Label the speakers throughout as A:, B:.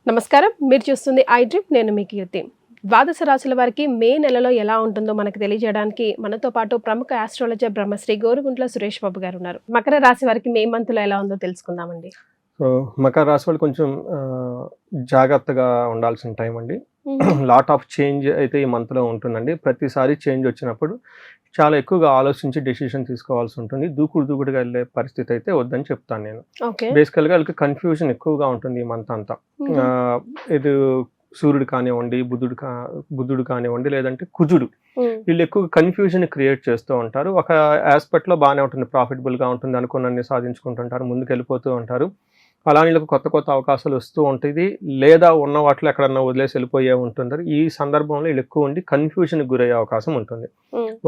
A: నమస్కారం, మీరు చూస్తుంది ఐ డ్రీమ్. నేను మీ కీర్తి. ద్వాదశ రాశుల వారికి మే నెలలో ఎలా ఉంటుందో మనకు తెలియజేయడానికి మనతో పాటు ప్రముఖ ఆస్ట్రాలజర్ బ్రహ్మశ్రీ గోరుగుంట్ల సురేష్ బాబు గారు ఉన్నారు. మకర రాశి వారికి మే మంత్ లో ఎలా ఉందో తెలుసుకుందామండి.
B: సో మకర రాశి వాళ్ళు కొంచెం జాగ్రత్తగా ఉండాల్సిన టైం అండి. లాట్ ఆఫ్ చేంజ్ అయితే ఈ మంత్లో ఉంటుందండి. ప్రతిసారి చేంజ్ వచ్చినప్పుడు చాలా ఎక్కువగా ఆలోచించి డెసిషన్ తీసుకోవాల్సి ఉంటుంది. దూకుడుగా వెళ్ళే పరిస్థితి అయితే వద్దని చెప్తాను నేను. బేసికల్గా వాళ్ళకి కన్ఫ్యూజన్ ఎక్కువగా ఉంటుంది ఈ మంత్ అంతా. ఇది సూర్యుడు కానివ్వండి, బుధుడు కానివ్వండి, లేదంటే కుజుడు, వీళ్ళు ఎక్కువ కన్ఫ్యూజన్ క్రియేట్ చేస్తూ ఉంటారు. ఒక ఆస్పెక్ట్లో బాగానే ఉంటుంది, ప్రాఫిటబుల్గా ఉంటుంది, అనుకున్నన్ని సాధించుకుంటుంటారు, ముందుకు వెళ్ళిపోతూ ఉంటారు. అలా వీళ్ళకి కొత్త అవకాశాలు వస్తూ ఉంటుంది, లేదా ఉన్న వాటిలో ఎక్కడన్నా వదిలేసి వెళ్ళిపోయే ఉంటుంటారు. ఈ సందర్భంలో వీళ్ళు ఎక్కువ ఉండి కన్ఫ్యూజన్కి గురయ్యే అవకాశం ఉంటుంది.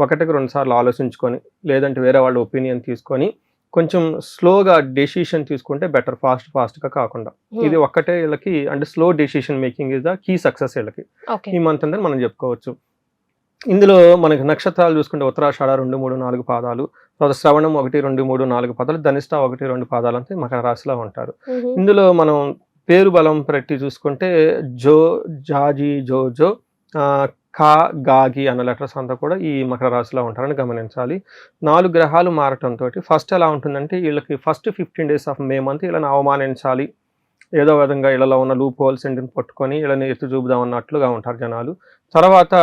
B: ఒకటికి 2 సార్లు ఆలోచించుకొని, లేదంటే వేరే వాళ్ళ ఒపీనియన్ తీసుకొని కొంచెం స్లోగా డెసిషన్ తీసుకుంటే బెటర్, ఫాస్ట్గా కాకుండా. ఇది ఒక్కటే వీళ్ళకి, అంటే slow decision making is the key success వీళ్ళకి ఈ మంత్ అంతా మనం చెప్పుకోవచ్చు. ఇందులో మనకి నక్షత్రాలు చూసుకుంటే ఉత్తరాషాఢ 2, 3, 4 పాదాలు, తర్వాత శ్రవణం 1, 2, 3, 4 పాదాలు, ధనిష్ట 1, 2 పాదాలు అంతా మకర రాశిలో ఉంటారు. ఇందులో మనం పేరు బలం పెట్టి చూసుకుంటే జో, జాజీ, జో, కా, గాగి అన్న లెటర్స్ అంతా కూడా ఈ మకర రాశిలో ఉంటారని గమనించాలి. 4 గ్రహాలు మారటంతో ఫస్ట్ ఎలా ఉంటుందంటే వీళ్ళకి first 15 days of May month వీళ్ళని అవమానించాలి, ఏదో విధంగా ఇళ్లలో ఉన్న లూప్ హోల్స్ ఇంటిని పట్టుకొని వీళ్ళని ఎత్తు చూపుదాం అన్నట్లుగా ఉంటారు జనాలు. తర్వాత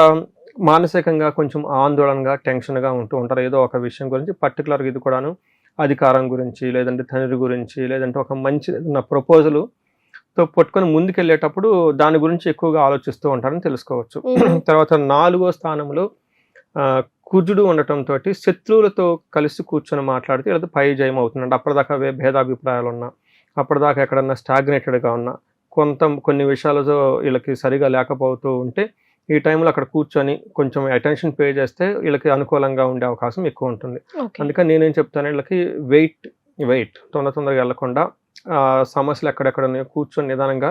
B: మానసికంగా కొంచెం ఆందోళనగా, టెన్షన్గా ఉంటూ ఉంటారు ఏదో ఒక విషయం గురించి. పర్టికులర్గా ఇది కూడాను అధికారం గురించి, లేదంటే తండ్రి గురించి, లేదంటే ఒక మంచి ప్రపోజల్తో పట్టుకొని ముందుకెళ్ళేటప్పుడు దాని గురించి ఎక్కువగా ఆలోచిస్తూ ఉంటారని తెలుసుకోవచ్చు. తర్వాత 4వ స్థానంలో కుజుడు ఉండటంతో శత్రువులతో కలిసి కూర్చొని మాట్లాడితే లేదా పై జయం అవుతుందండి. అప్పటిదాకా భేదాభిప్రాయాలు ఉన్నా, అప్పటిదాకా ఎక్కడన్నా స్టాగ్నేటెడ్గా ఉన్నా, కొన్ని విషయాలతో వీళ్ళకి సరిగా లేకపోతూ ఉంటే ఈ టైంలో అక్కడ కూర్చొని కొంచెం అటెన్షన్ పే చేస్తే వీళ్ళకి అనుకూలంగా ఉండే అవకాశం ఎక్కువ ఉంటుంది. అందుకని నేనేం చెప్తాను, వీళ్ళకి వెయిట్ తొందరగా వెళ్లకుండా సమస్యలు ఎక్కడెక్కడ కూర్చొని నిదానంగా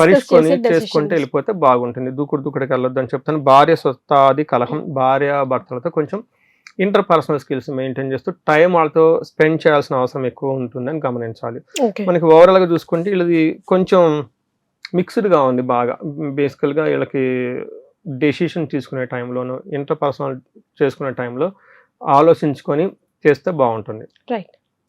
B: పరిష్కొని చేసుకుంటే వెళ్ళిపోతే బాగుంటుంది. దూకుడుకి వెళ్ళొద్దు అని చెప్తాను. భార్య స్వత్తాది కలహం, భార్య భర్తలతో కొంచెం ఇంటర్పర్సనల్ స్కిల్స్ మెయింటైన్ చేస్తూ టైం వాళ్ళతో స్పెండ్ చేయాల్సిన అవసరం ఎక్కువ ఉంటుందని గమనించాలి. మనకి ఓవరాల్గా చూసుకుంటే వీళ్ళది కొంచెం మిక్స్డ్గా ఉంది బాగా. బేసికల్గా వీళ్ళకి డెసిషన్ తీసుకునే టైంలోనూ, ఇంటర్పర్సనల్ చేసుకునే టైంలో ఆలోచించుకొని చేస్తే బాగుంటుంది.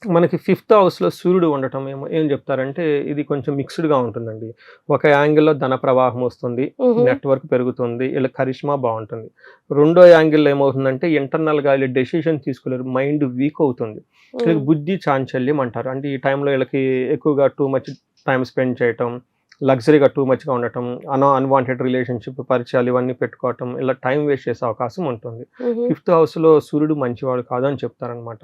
B: మనకి 5th హౌస్లో సూర్యుడు ఉండటం ఏం చెప్తారంటే ఇది కొంచెం మిక్స్డ్గా ఉంటుందండి. ఒక యాంగిల్లో ధన ప్రవాహం వస్తుంది, నెట్వర్క్ పెరుగుతుంది, వీళ్ళ కరిష్మా బాగుంటుంది. రెండో యాంగిల్లో ఏమవుతుందంటే ఇంటర్నల్గా వీళ్ళు డెసిషన్ తీసుకోలేరు, మైండ్ వీక్ అవుతుంది. వీళ్ళకి బుద్ధి చాంచల్యం అంటారు. అంటే ఈ టైంలో వీళ్ళకి ఎక్కువగా టూ మచ్ టైం స్పెండ్ చేయటం, లగ్జరీగా టూ మచ్గా ఉండటం, అన్వాంటెడ్ రిలేషన్షిప్, పరిచయాలు ఇవన్నీ పెట్టుకోవటం, ఇలా టైం వేస్ట్ చేసే అవకాశం ఉంటుంది. 5th హౌస్లో సూర్యుడు మంచివాడు కాదు అని చెప్తారనమాట.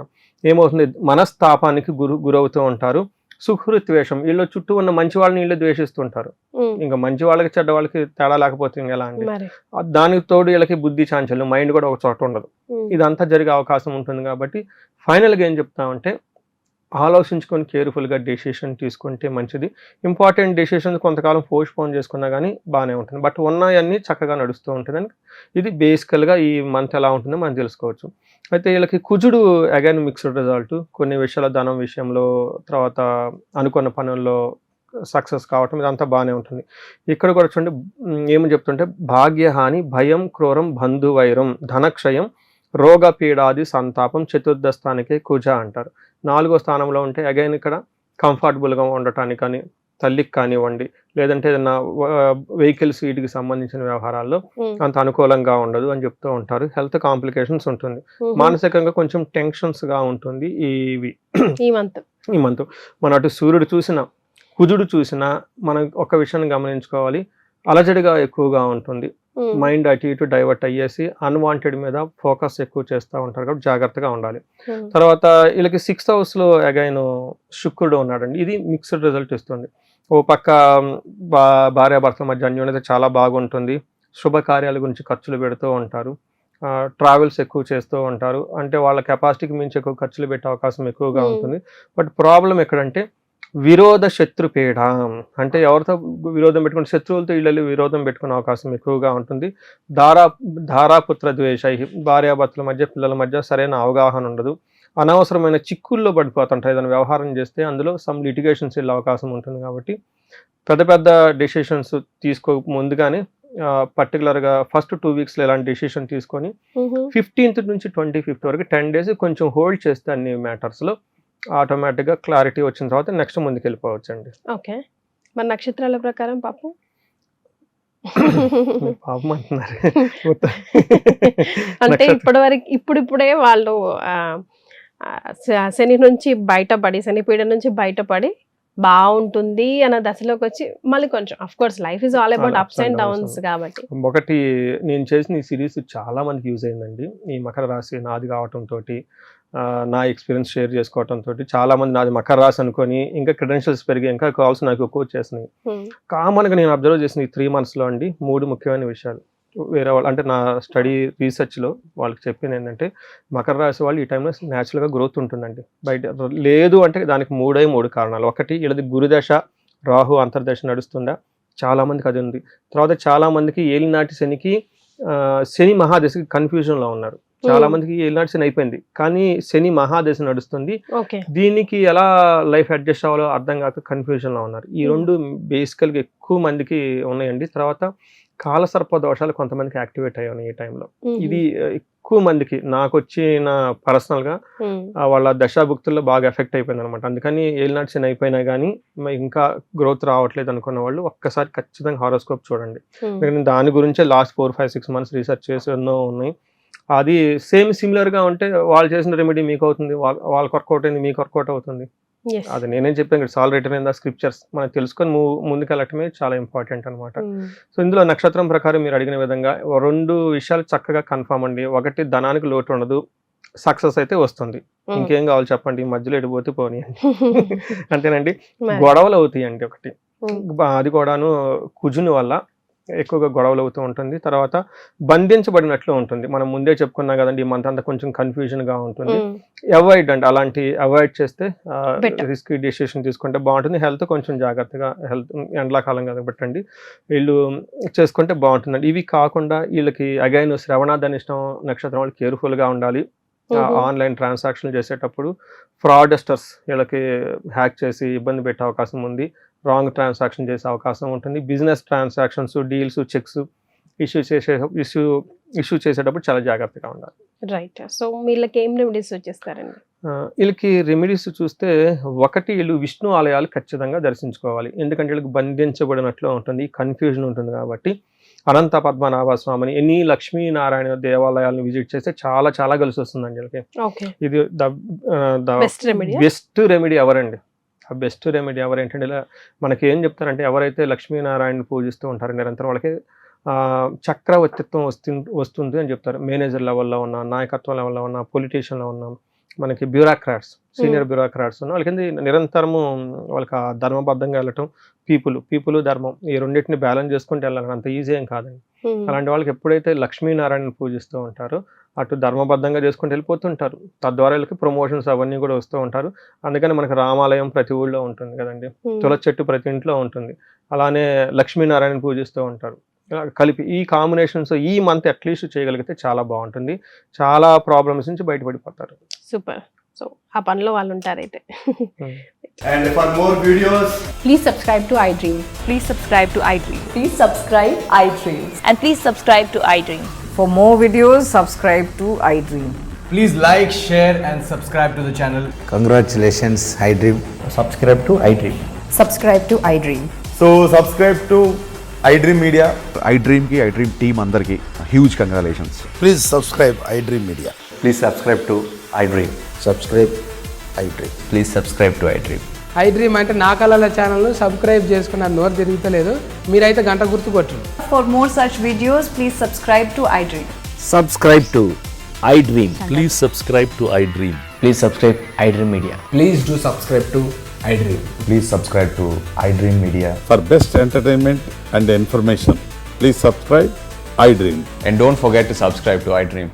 B: ఏమవుతుంది, మనస్తాపానికి గురవుతూ ఉంటారు. సుహృద్వేషం, వీళ్ళు చుట్టూ ఉన్న మంచి వాళ్ళని వీళ్ళు ద్వేషిస్తుంటారు. ఇంకా మంచి వాళ్ళకి చెడ్డ వాళ్ళకి తేడా లేకపోతే ఎలా అండి. దానికి తోడు వీళ్ళకి బుద్ధి చాంచల్యం, మైండ్ కూడా ఒక చోట ఉండదు. ఇదంతా జరిగే అవకాశం ఉంటుంది. కాబట్టి ఫైనల్గా ఏం చెప్తామంటే ఆలోచించుకొని కేర్ఫుల్గా డెసిషన్ తీసుకుంటే మంచిది. ఇంపార్టెంట్ డెసిషన్స్ కొంతకాలం పోస్ట్పోన్ చేసుకున్నా కానీ బాగానే ఉంటుంది. బట్ ఉన్నాయన్నీ చక్కగా నడుస్తూ ఉంటుందని ఇది బేసికల్గా ఈ మంత్ ఎలా ఉంటుందో మనం తెలుసుకోవచ్చు. అయితే వీళ్ళకి కుజుడు అగైన్ మిక్స్డ్ రిజల్ట్. కొన్ని విషయాల ధనం విషయంలో, తర్వాత అనుకున్న పనుల్లో సక్సెస్ కావటం, ఇదంతా బాగానే ఉంటుంది. ఇక్కడ కూడా చూడండి ఏమని చెప్తుంటే భాగ్యహాని, భయం, క్రూరం, బంధువైరం, ధనక్షయం, రోగ పీడాది సంతాపం, 4th స్థానికే కుజ అంటారు. 4వ స్థానంలో ఉంటే అగైన్ ఇక్కడ కంఫర్టబుల్గా ఉండటానికి కానీ, తల్లికి కానివ్వండి, లేదంటే ఏదైనా వెహికల్స్ వీటికి సంబంధించిన వ్యవహారాల్లో అంత అనుకూలంగా ఉండదు అని చెప్తూ ఉంటారు. హెల్త్ కాంప్లికేషన్స్ ఉంటుంది, మానసికంగా కొంచెం టెన్షన్స్గా ఉంటుంది ఈ మంత్. మన అటు సూర్యుడు చూసినా, కుజుడు చూసినా మనం ఒక విషయాన్ని గమనించుకోవాలి, అలజడిగా ఎక్కువగా ఉంటుంది. మైండ్ అటు ఇటు డైవర్ట్ అయ్యేసి అన్వాంటెడ్ మీద ఫోకస్ ఎక్కువ చేస్తూ ఉంటారు. కాబట్టి జాగ్రత్తగా ఉండాలి. తర్వాత వీళ్ళకి 6th హౌస్లో అగైన్ శుక్రుడు ఉన్నాడండి. ఇది మిక్స్డ్ రిజల్ట్ ఇస్తుంది. ఓ పక్క భార్యాభర్తల మధ్య అన్యోన్యత చాలా బాగుంటుంది. శుభకార్యాల గురించి ఖర్చులు పెడుతూ ఉంటారు, ట్రావెల్స్ ఎక్కువ చేస్తూ ఉంటారు. అంటే వాళ్ళ కెపాసిటీకి మించి ఎక్కువ ఖర్చులు పెట్టే అవకాశం ఎక్కువగా ఉంటుంది. బట్ ప్రాబ్లం ఎక్కడంటే విరోధ శత్రుపీడ, అంటే ఎవరితో విరోధం పెట్టుకుని, శత్రువులతో ఇళ్ళని విరోధం పెట్టుకునే అవకాశం ఎక్కువగా ఉంటుంది. ధారాపుత్ర ద్వేష, భార్యాభర్తల మధ్య, పిల్లల మధ్య సరైన అవగాహన ఉండదు. అనవసరమైన చిక్కుల్లో పడిపోతుంటారు. ఏదైనా వ్యవహారం చేస్తే అందులో సమ్ లిటిగేషన్స్ వెళ్ళే అవకాశం ఉంటుంది కాబట్టి పెద్ద పెద్ద డెసిషన్స్ ముందుగానే పర్టికులర్గా ఫస్ట్ 2 వీక్స్లో ఎలాంటి డెసిషన్ తీసుకొని 15th నుంచి 25th వరకు 10 days కొంచెం హోల్డ్ చేస్తే అన్ని మ్యాటర్స్లో ఆటోమేటిక్గా క్లారిటీ వచ్చిన తర్వాత నెక్స్ట్ ముందుకు వెళ్ళిపోవచ్చు అండి.
A: ఓకే, మన నక్షత్రాల ప్రకారం పాపం
B: పాపం అంటున్నారు.
A: అంటే ఇప్పటివరకు ఇప్పుడిప్పుడే వాళ్ళు శని నుంచి బయటపడి, శని పీడ నుంచి బయటపడి బాగుంటుంది అన్న దశలోకి వచ్చి మళ్ళీ కొంచెం of course life is all about ups and downs కాబట్టి.
B: ఒకటి నేను చేసిన ఈ సిరీస్ చాలా మందికి యూజ్ అయిందండి. ఈ మకర రాశి నాది కావటంతో నా ఎక్స్పీరియన్స్ షేర్ చేసుకోవటంతో చాలా మంది నాది మకర రాశి అనుకొని ఇంకా క్రెడెన్షియల్స్ పెరిగి ఇంకా కాల్స్ నాకు ఎక్కువ చేసినాయి. కామన్గా నేను అబ్జర్వ్ చేసిన ఈ 3 monthsలో అండి 3 ముఖ్యమైన విషయాలు. వేరే వాళ్ళు అంటే నా స్టడీ రీసెర్చ్లో వాళ్ళకి చెప్పింది ఏంటంటే మకర రాశి వాళ్ళు ఈ టైంలో న్యాచురల్గా గ్రోత్ ఉంటుందండి. బయట లేదు అంటే దానికి 3 కారణాలు. ఒకటి వీళ్ళది గురుదశ రాహు అంతర్దశ నడుస్తుందా, చాలామందికి అది ఉంది. తర్వాత చాలామందికి ఏలినాటి శనికి శని మహాదశకి కన్ఫ్యూజన్లో ఉన్నారు. చాలా మందికి ఏలినాటి శని అయిపోయింది కానీ శని మహాదశ నడుస్తుంది, దీనికి ఎలా లైఫ్ అడ్జస్ట్ అవ్వాలో అర్థం కాక కన్ఫ్యూజన్లో ఉన్నారు. ఈ 2 బేసికల్గా ఎక్కువ మందికి ఉన్నాయండి. తర్వాత కాలసర్ప దోషాలు కొంతమందికి యాక్టివేట్ అయ్యాయి ఈ టైంలో. ఇది ఎక్కువ మందికి నాకు వచ్చిన పర్సనల్గా వాళ్ళ దశాభుక్తుల్లో బాగా ఎఫెక్ట్ అయిపోయింది అనమాట. అందుకని ఏలినాటి శని అయిపోయినా కానీ ఇంకా గ్రోత్ రావట్లేదు అనుకున్న వాళ్ళు ఒక్కసారి ఖచ్చితంగా హారోస్కోప్ చూడండి. నేను దాని గురించే లాస్ట్ 4-5-6 months రీసెర్చ్ చేసి ఎన్నో ఉన్నాయి. అది సిమిలర్గా ఉంటే వాళ్ళు చేసిన రెమెడీ మీకు అవుతుంది, వాళ్ళకి వర్కౌట్ అయింది మీకు వర్కౌట్ అవుతుంది. అది నేనేం చెప్పాను, it's all return in the scriptures. మనం తెలుసుకొని ముందుకు వెళ్ళటమే చాలా ఇంపార్టెంట్ అనమాట. సో ఇందులో నక్షత్రం ప్రకారం మీరు అడిగిన విధంగా 2 విషయాలు చక్కగా కన్ఫర్మ్ అండి. ఒకటి, ధనానికి లోటు ఉండదు, సక్సెస్ అయితే వస్తుంది. ఇంకేం కావాలి చెప్పండి, మధ్యలో ఎడిపోతే పోనీ అంతేనండి. గొడవలు అవుతాయి అండి ఒకటి, అది కూడాను కుజుని వల్ల ఎక్కువగా గొడవలు అవుతూ ఉంటుంది. తర్వాత బంధించబడినట్లు ఉంటుంది. మనం ముందే చెప్పుకున్నాం కదండి, ఈ మంత్ అంతా కొంచెం కన్ఫ్యూజన్గా ఉంటుంది. అవాయిడ్ అండి, అలాంటి అవాయిడ్ చేస్తే రిస్కీ డెసిషన్ తీసుకుంటే బాగుంటుంది. హెల్త్ కొంచెం జాగ్రత్తగా, హెల్త్ ఎండాకాలం కాబట్టి వీళ్ళు చేసుకుంటే బాగుంటుందండి. ఇవి కాకుండా వీళ్ళకి అగైన్ శ్రవణాధనిష్టం నక్షత్రం వాళ్ళు కేర్ఫుల్గా ఉండాలి. ఆన్లైన్ ట్రాన్సాక్షన్లు చేసేటప్పుడు ఫ్రాడస్టర్స్ వీళ్ళకి హ్యాక్ చేసి ఇబ్బంది పెట్టే అవకాశం ఉంది, రాంగ్ ట్రాన్సాక్షన్ చేసే అవకాశం ఉంటుంది. Business transactions, deals, checks issue చేసేటప్పుడు చాలా జాగ్రత్తగా ఉండాలి.
A: రైట్. సో వీళ్ళకి ఏం రెమెడీస్ వచ్చేస్తారండి?
B: వీళ్ళకి రెమెడీస్ చూస్తే ఒకటి, వీళ్ళు విష్ణు ఆలయాలు ఖచ్చితంగా దర్శించుకోవాలి. ఎందుకంటే వీళ్ళకి బంధించబడినట్లు ఉంటుంది, కన్ఫ్యూజన్ ఉంటుంది కాబట్టి. అనంత పద్మనాభ స్వామిని, ఎన్ని లక్ష్మీనారాయణ దేవాలయాలను విజిట్ చేస్తే చాలా చాలా కలిసి వస్తుందండి వీళ్ళకి. ఇది బెస్ట్ రెమెడీ ఎవరండి? ఆ బెస్ట్ రెమెడీ ఎవరేంటంటే, ఇలా మనకి ఏం చెప్తారంటే, ఎవరైతే లక్ష్మీనారాయణని పూజిస్తూ ఉంటారో నిరంతరం వాళ్ళకి చక్రవర్తిత్వం వస్తుంది అని చెప్తారు. మేనేజర్ లెవెల్లో ఉన్నా, నాయకత్వం లెవెల్లో ఉన్నా, పొలిటీషియన్లో ఉన్నాం, మనకి బ్యూరోక్రాట్స్, సీనియర్ బ్యూరోక్రాట్స్ ఉన్న వాళ్ళకి నిరంతరము వాళ్ళకి ధర్మబద్ధంగా వెళ్ళటం, పీపుల్ ధర్మం ఈ రెండింటిని బ్యాలెన్స్ చేసుకుంటూ వెళ్ళాలి. అంత ఈజీ ఏం కాదండి. అలాంటి వాళ్ళకి ఎప్పుడైతే లక్ష్మీనారాయణ పూజిస్తూ ఉంటారో అటు ధర్మబద్ధంగా చేసుకుంటూ వెళ్ళిపోతుంటారు. తద్వారా వీళ్ళకి ప్రమోషన్స్ అవన్నీ కూడా వస్తూ ఉంటారు. అందుకని మనకి రామాలయం ప్రతి ఊళ్ళో ఉంటుంది కదండి, తులసి చెట్టు ప్రతి ఇంట్లో ఉంటుంది. అలానే లక్ష్మీనారాయణ పూజిస్తూ ఉంటారు. కలిపి ఈ కాంబినేషన్స్ ఈ మంత్ అట్లీస్ట్ చేయగలిగితే చాలా బాగుంటుంది. చాలా ప్రాబ్లమ్స్ నుంచి బయటపడిపోతారు.
A: సూపర్. సో ఆ పనిలో వాళ్ళు ఉంటారైతే.
C: And for more videos,
D: please subscribe to iDream.
E: Please subscribe to iDream.
D: Please subscribe iDream.
E: And please subscribe to iDream.
D: For more videos, subscribe to iDream.
C: please like, share and subscribe to the channel.
F: Congratulations, iDream.
G: Subscribe to iDream.
D: Subscribe to iDream.
C: So subscribe to iDream Media.
H: iDream ki iDream team andarki huge congratulations.
F: Please subscribe iDream Media.
G: Please subscribe to iDream.
F: Subscribe iDream.
G: Please subscribe to iDream.
I: iDream అంటే నా కళల ఛానల్ను subscribe చేసుకున్న నోరు తిరుగుతలేదు, మీరైతే గంట గుర్తు కొట్టండి.
E: For more such videos, please subscribe to iDream.
G: Subscribe to iDream.
J: Please subscribe to iDream.
G: Please subscribe iDream Media.
C: Please do subscribe to iDream.
H: Please subscribe to iDream Media.
K: For best entertainment and information, please subscribe iDream.
G: And don't forget to subscribe to iDream.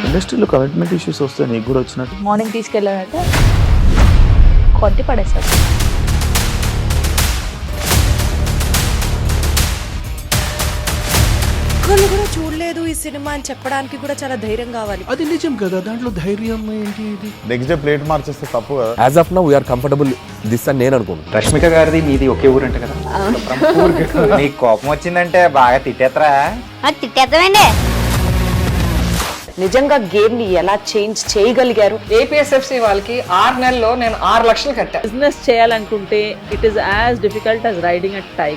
J: ఇండస్ట్రీలో commitment issues వస్తే నీకు కూడా వచ్చినట్టు
E: morning తీసుకెళ్ళాలంటే కొట్టి పడేస్తారు.
D: ఒక్కళ్ళు కూడా చూడలేదు ఈ సినిమా అని చెప్పడానికి కూడా చాలా ధైర్యం కావాలి.
J: అది నిజం కదా, దాంట్లో ధైర్యం ఏంటి? ఇది
C: నెక్స్ట్ డే ప్లేట్ మార్చేస్తే తప్పు కదా.
G: As of now we are comfortable this అని నేను అనుకుంటున్నాను.
I: రష్మిక గారిది మీది ఒకే ఊరంట కదా.
C: నీకు కోపం వచ్చిందంటే బాగా తిట్టేత్తరా.
E: తిట్టేద్దామండి.
D: నిజంగా గేమ్ ని ఎలా చేంజ్ చేయగలిగారు?
I: ఏపీఎస్ఎఫ్సి వాళ్ళకి 6 నెలల్లో నేను 6 లక్షలు కట్టా.
E: బిజినెస్ చేయాలనుకుంటే it is as difficult as riding a tiger.